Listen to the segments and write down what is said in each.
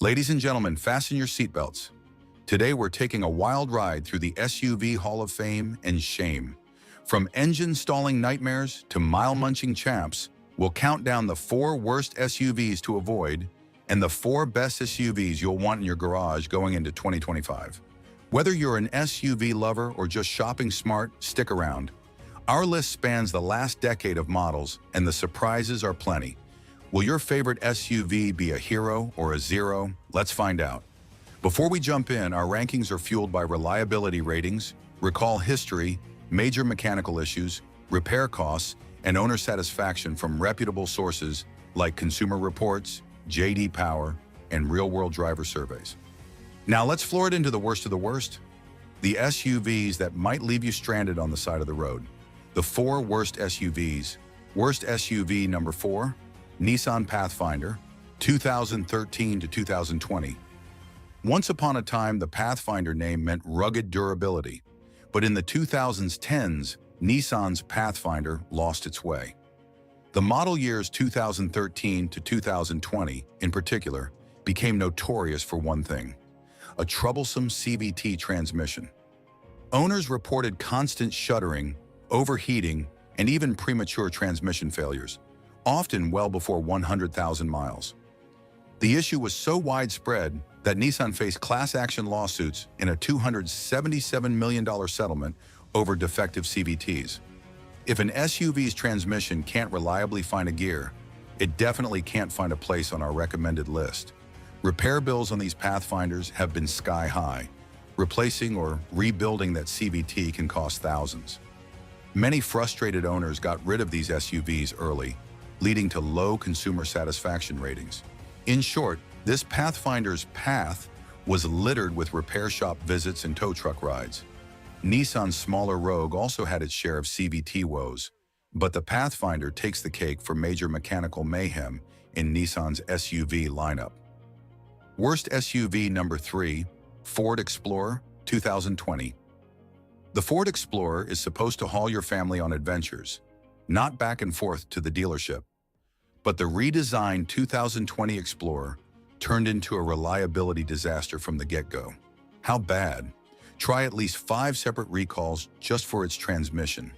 Ladies and gentlemen, fasten your seatbelts. Today we're taking a wild ride through the SUV Hall of Fame and shame. From engine-stalling nightmares to mile-munching champs, we'll count down the 4 worst SUVs to avoid and the 4 best SUVs you'll want in your garage going into 2025. Whether you're an SUV lover or just shopping smart, stick around. Our list spans the last decade of models, and the surprises are plenty. Will your favorite SUV be a hero or a zero? Let's find out. Before we jump in, our rankings are fueled by reliability ratings, recall history, major mechanical issues, repair costs, and owner satisfaction from reputable sources like Consumer Reports, J.D. Power, and real-world driver surveys. Now let's floor it into the worst of the worst. The SUVs that might leave you stranded on the side of the road. The 4 worst SUVs. Worst SUV number 4, Nissan Pathfinder, 2013 to 2020. Once upon a time, the Pathfinder name meant rugged durability, but in the 2010s, Nissan's Pathfinder lost its way. The model years 2013 to 2020, in particular, became notorious for one thing: a troublesome CVT transmission. Owners reported constant shuddering, overheating, and even premature transmission failures, often well before 100,000 miles. The issue was so widespread that Nissan faced class action lawsuits in a $277 million settlement over defective CVTs. If an SUV's transmission can't reliably find a gear, it definitely can't find a place on our recommended list. Repair bills on these Pathfinders have been sky high. Replacing or rebuilding that CVT can cost thousands. Many frustrated owners got rid of these SUVs early, leading to low consumer satisfaction ratings. In short, this Pathfinder's path was littered with repair shop visits and tow truck rides. Nissan's smaller Rogue also had its share of CVT woes, but the Pathfinder takes the cake for major mechanical mayhem in Nissan's SUV lineup. Worst SUV number 3, Ford Explorer, 2020. The Ford Explorer is supposed to haul your family on adventures, not back and forth to the dealership. But the redesigned 2020 Explorer turned into a reliability disaster from the get-go. How bad? Try at least 5 separate recalls just for its transmission.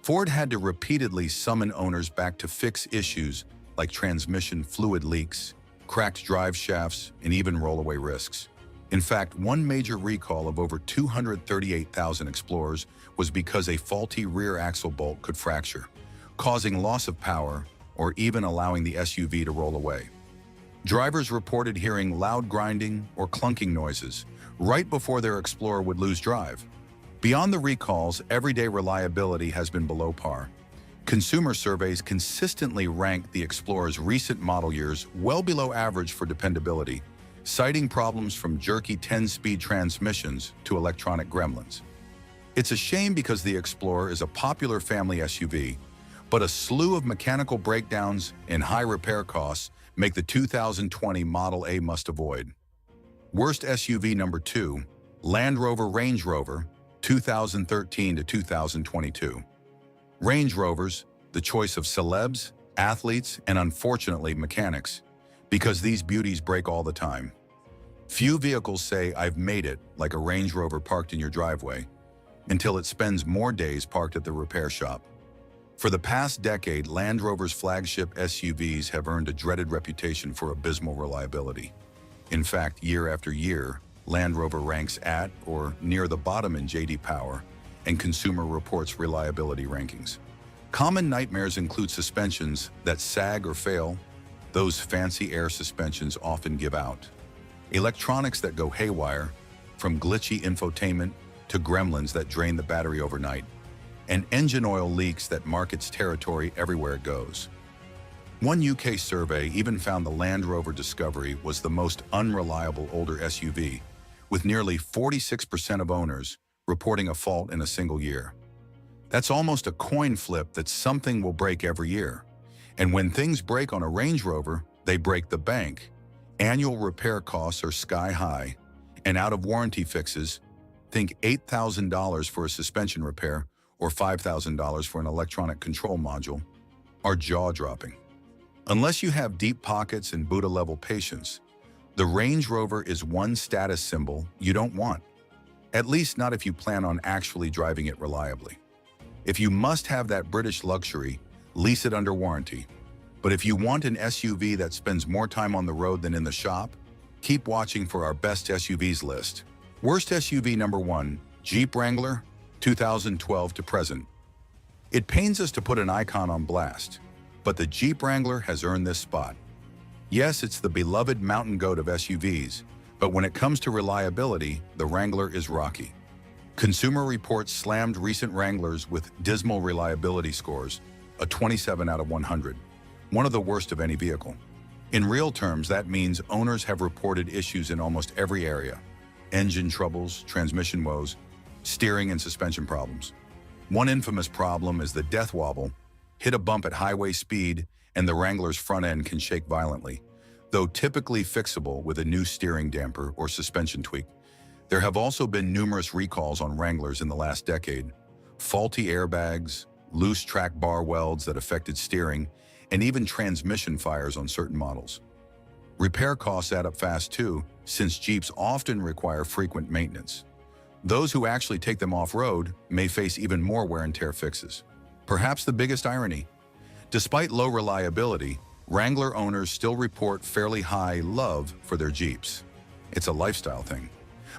Ford had to repeatedly summon owners back to fix issues like transmission fluid leaks, cracked drive shafts, and even rollaway risks. In fact, one major recall of over 238,000 Explorers was because a faulty rear axle bolt could fracture, causing loss of power or even allowing the SUV to roll away. Drivers reported hearing loud grinding or clunking noises right before their Explorer would lose drive. Beyond the recalls, everyday reliability has been below par. Consumer surveys consistently rank the Explorer's recent model years well below average for dependability, citing problems from jerky 10-speed transmissions to electronic gremlins. It's a shame because the Explorer is a popular family SUV, but a slew of mechanical breakdowns and high repair costs make the 2020 Model A must-avoid. Worst SUV number 2, Land Rover Range Rover, 2013 to 2022. Range Rovers, the choice of celebs, athletes, and unfortunately mechanics, because these beauties break all the time. Few vehicles say, "I've made it," like a Range Rover parked in your driveway, until it spends more days parked at the repair shop. For the past decade, Land Rover's flagship SUVs have earned a dreaded reputation for abysmal reliability. In fact, year after year, Land Rover ranks at or near the bottom in J.D. Power and Consumer Reports reliability rankings. Common nightmares include suspensions that sag or fail. Those fancy air suspensions often give out. Electronics that go haywire, from glitchy infotainment to gremlins that drain the battery overnight, and engine oil leaks that mark its territory everywhere it goes. One UK survey even found the Land Rover Discovery was the most unreliable older SUV, with nearly 46% of owners reporting a fault in a single year. That's almost a coin flip that something will break every year. And when things break on a Range Rover, they break the bank. Annual repair costs are sky high, and out-of-warranty fixes, think $8,000 for a suspension repair or $5,000 for an electronic control module, are jaw-dropping. Unless you have deep pockets and Buddha-level patience, The Range Rover is one status symbol you don't want, at least not if you plan on actually driving it reliably. If you must have that British luxury, lease it under warranty. But if you want an SUV that spends more time on the road than in the shop, keep watching for our best SUVs list. Worst SUV number 1, Jeep Wrangler, 2012 to present. It pains us to put an icon on blast, but the Jeep Wrangler has earned this spot. Yes, it's the beloved mountain goat of SUVs, but when it comes to reliability, the Wrangler is rocky. Consumer Reports slammed recent Wranglers with dismal reliability scores, a 27 out of 100, one of the worst of any vehicle. In real terms, that means owners have reported issues in almost every area: engine troubles, transmission woes, steering and suspension problems. One infamous problem is the death wobble. Hit a bump at highway speed and the Wrangler's front end can shake violently, though typically fixable with a new steering damper or suspension tweak. There have also been numerous recalls on Wranglers in the last decade: faulty airbags, loose track bar welds that affected steering, and even transmission fires on certain models. Repair costs add up fast too, since Jeeps often require frequent maintenance. Those who actually take them off-road may face even more wear and tear fixes. Perhaps the biggest irony: despite low reliability, Wrangler owners still report fairly high love for their Jeeps. It's a lifestyle thing.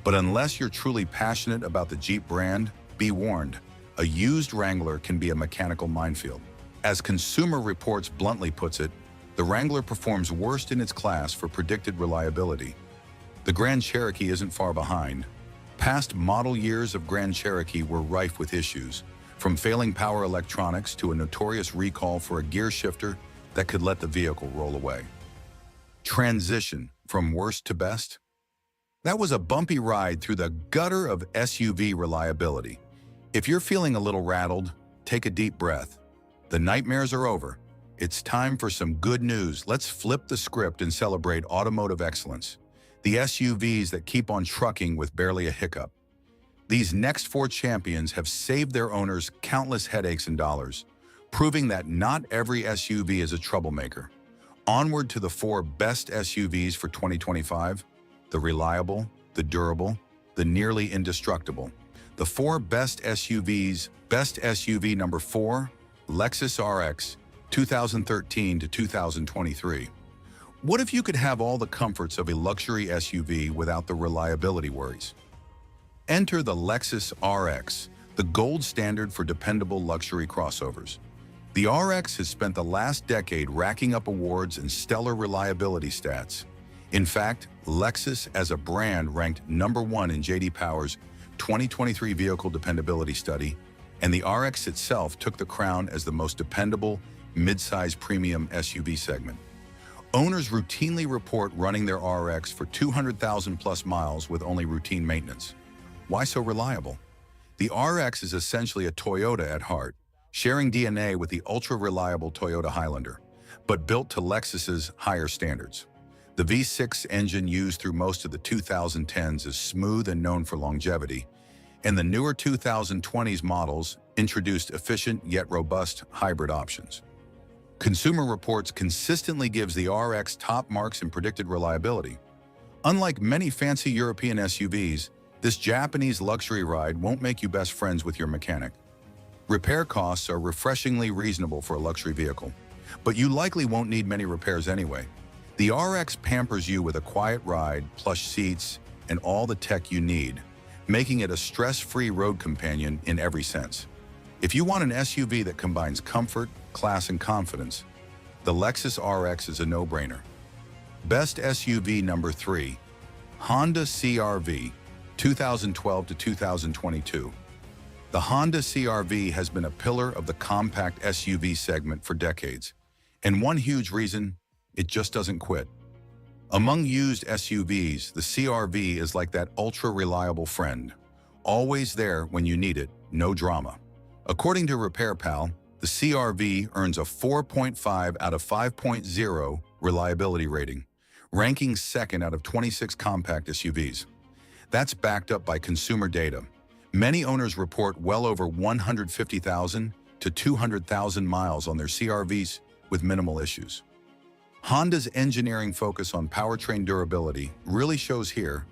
But unless you're truly passionate about the Jeep brand, be warned, a used Wrangler can be a mechanical minefield. As Consumer Reports bluntly puts it, the Wrangler performs worst in its class for predicted reliability. The Grand Cherokee isn't far behind. Past model years of Grand Cherokee were rife with issues, from failing power electronics to a notorious recall for a gear shifter that could let the vehicle roll away. Transition from worst to best? That was a bumpy ride through the gutter of SUV reliability. If you're feeling a little rattled, take a deep breath. The nightmares are over. It's time for some good news. Let's flip the script and celebrate automotive excellence. The SUVs that keep on trucking with barely a hiccup. These next 4 champions have saved their owners countless headaches and dollars, proving that not every SUV is a troublemaker. Onward to the 4 best SUVs for 2025, the reliable, the durable, the nearly indestructible. The 4 best SUVs. Best SUV number 4, Lexus RX, 2013 to 2023. What if you could have all the comforts of a luxury SUV without the reliability worries? Enter the Lexus RX, the gold standard for dependable luxury crossovers. The RX has spent the last decade racking up awards and stellar reliability stats. In fact, Lexus as a brand ranked number 1 in J.D. Power's 2023 Vehicle Dependability Study, and the RX itself took the crown as the most dependable mid-size premium SUV segment. Owners routinely report running their RX for 200,000 plus miles with only routine maintenance. Why so reliable? The RX is essentially a Toyota at heart, sharing DNA with the ultra-reliable Toyota Highlander, but built to Lexus's higher standards. The V6 engine used through most of the 2010s is smooth and known for longevity, and the newer 2020s models introduced efficient yet robust hybrid options. Consumer Reports consistently gives the RX top marks in predicted reliability. Unlike many fancy European SUVs, this Japanese luxury ride won't make you best friends with your mechanic. Repair costs are refreshingly reasonable for a luxury vehicle, but you likely won't need many repairs anyway. The RX pampers you with a quiet ride, plush seats, and all the tech you need, making it a stress-free road companion in every sense. If you want an SUV that combines comfort, class, and confidence, the Lexus RX is a no-brainer. Best SUV number 3, Honda CR-V, 2012 to 2022. The Honda CR-V has been a pillar of the compact SUV segment for decades, and one huge reason, it just doesn't quit. Among used SUVs, the CR-V is like that ultra-reliable friend, always there when you need it, no drama. According to RepairPal, the CR-V earns a 4.5 out of 5.0 reliability rating, ranking second out of 26 compact SUVs. That's backed up by consumer data. Many owners report well over 150,000 to 200,000 miles on their CR-Vs with minimal issues. Honda's engineering focus on powertrain durability really shows here.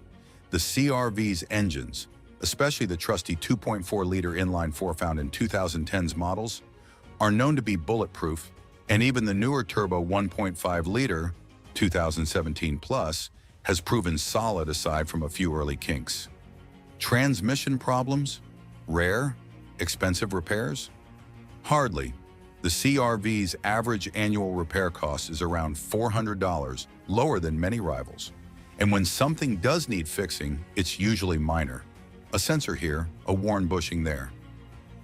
The CR-V's engines, especially the trusty 2.4-liter inline-4 found in 2010's models, are known to be bulletproof, and even the newer turbo 1.5-liter 2017 Plus has proven solid aside from a few early kinks. Transmission problems? Rare? Expensive repairs? Hardly. The CR-V's average annual repair cost is around $400, lower than many rivals. And when something does need fixing, it's usually minor. A sensor here, a worn bushing there.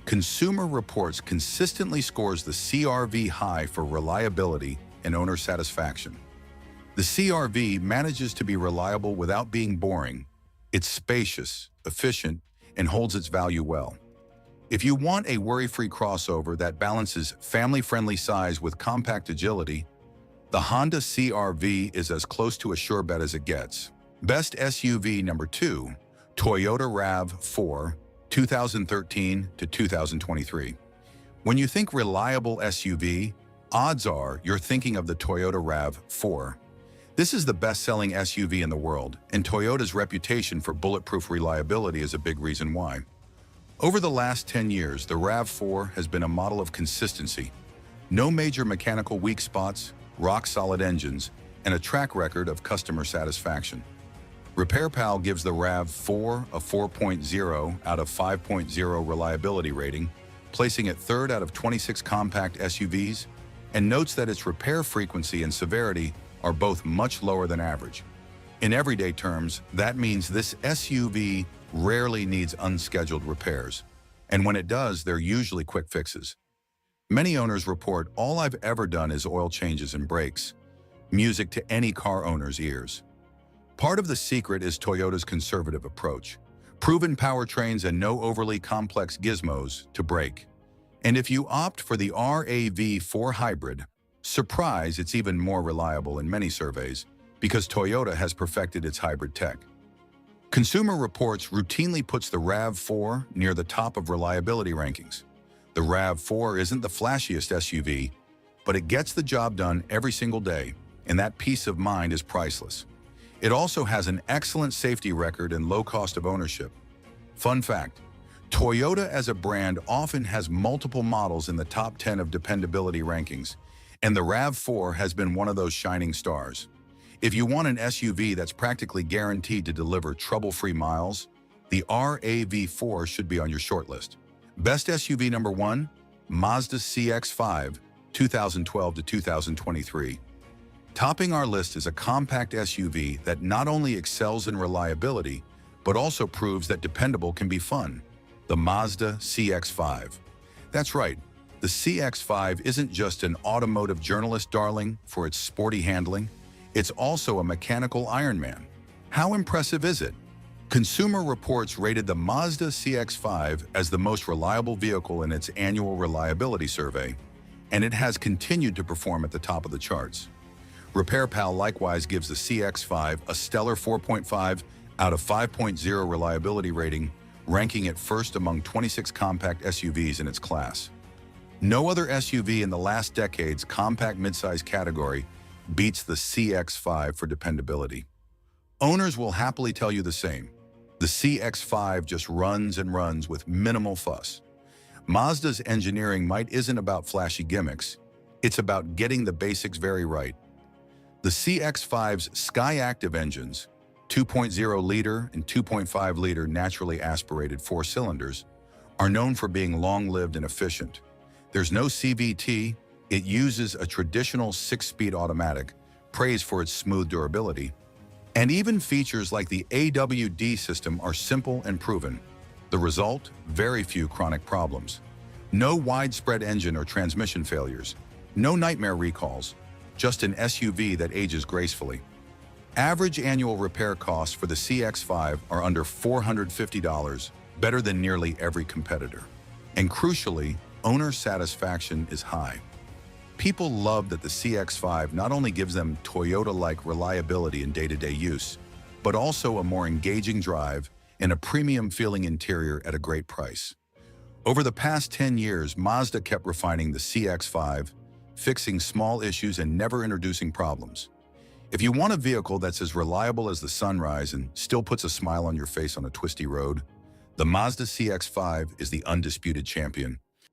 Consumer Reports consistently scores the CR-V high for reliability and owner satisfaction. The CR-V manages to be reliable without being boring. It's spacious, efficient, and holds its value well. If you want a worry-free crossover that balances family-friendly size with compact agility, the Honda CR-V is as close to a sure bet as it gets. Best SUV number 2, Toyota RAV4, 2013 to 2023. When you think reliable SUV, odds are you're thinking of the Toyota RAV4. This is the best-selling SUV in the world, and Toyota's reputation for bulletproof reliability is a big reason why. Over the last 10 years, the RAV4 has been a model of consistency. No major mechanical weak spots, rock-solid engines, and a track record of customer satisfaction. RepairPal gives the RAV4 a 4.0 out of 5.0 reliability rating, placing it third out of 26 compact SUVs, and notes that its repair frequency and severity are both much lower than average. In everyday terms, that means this SUV rarely needs unscheduled repairs, and when it does, they're usually quick fixes. Many owners report, "All I've ever done is oil changes and brakes." Music to any car owner's ears. Part of the secret is Toyota's conservative approach. Proven powertrains and no overly complex gizmos to brake. And if you opt for the RAV4 hybrid, surprise, it's even more reliable in many surveys because Toyota has perfected its hybrid tech. Consumer Reports routinely puts the RAV4 near the top of reliability rankings. The RAV4 isn't the flashiest SUV, but it gets the job done every single day, and that peace of mind is priceless. It also has an excellent safety record and low cost of ownership. Fun fact, Toyota as a brand often has multiple models in the top 10 of dependability rankings, and the RAV4 has been one of those shining stars. If you want an SUV that's practically guaranteed to deliver trouble-free miles, the RAV4 should be on your shortlist. Best SUV number 1, Mazda CX-5, 2012 to 2023. Topping our list is a compact SUV that not only excels in reliability, but also proves that dependable can be fun. The Mazda CX-5. That's right, the CX-5 isn't just an automotive journalist darling for its sporty handling, it's also a mechanical Ironman. How impressive is it? Consumer Reports rated the Mazda CX-5 as the most reliable vehicle in its annual reliability survey, and it has continued to perform at the top of the charts. RepairPal likewise gives the CX-5 a stellar 4.5 out of 5.0 reliability rating, ranking it first among 26 compact SUVs in its class. No other SUV in the last decade's compact midsize category beats the CX-5 for dependability. Owners will happily tell you the same. The CX-5 just runs and runs with minimal fuss. Mazda's engineering might isn't about flashy gimmicks, it's about getting the basics very right. The CX-5's Skyactiv engines, 2.0-liter and 2.5-liter naturally aspirated 4 cylinders, are known for being long-lived and efficient. There's no CVT, it uses a traditional 6-speed automatic, praised for its smooth durability. And even features like the AWD system are simple and proven. The result? Very few chronic problems. No widespread engine or transmission failures. No nightmare recalls. Just an SUV that ages gracefully. Average annual repair costs for the CX-5 are under $450, better than nearly every competitor. And crucially, owner satisfaction is high. People love that the CX-5 not only gives them Toyota-like reliability in day-to-day use, but also a more engaging drive and a premium-feeling interior at a great price. Over the past 10 years, Mazda kept refining the CX-5, fixing small issues and never introducing problems. If you want a vehicle that's as reliable as the sunrise and still puts a smile on your face on a twisty road, the Mazda CX-5 is the undisputed champion.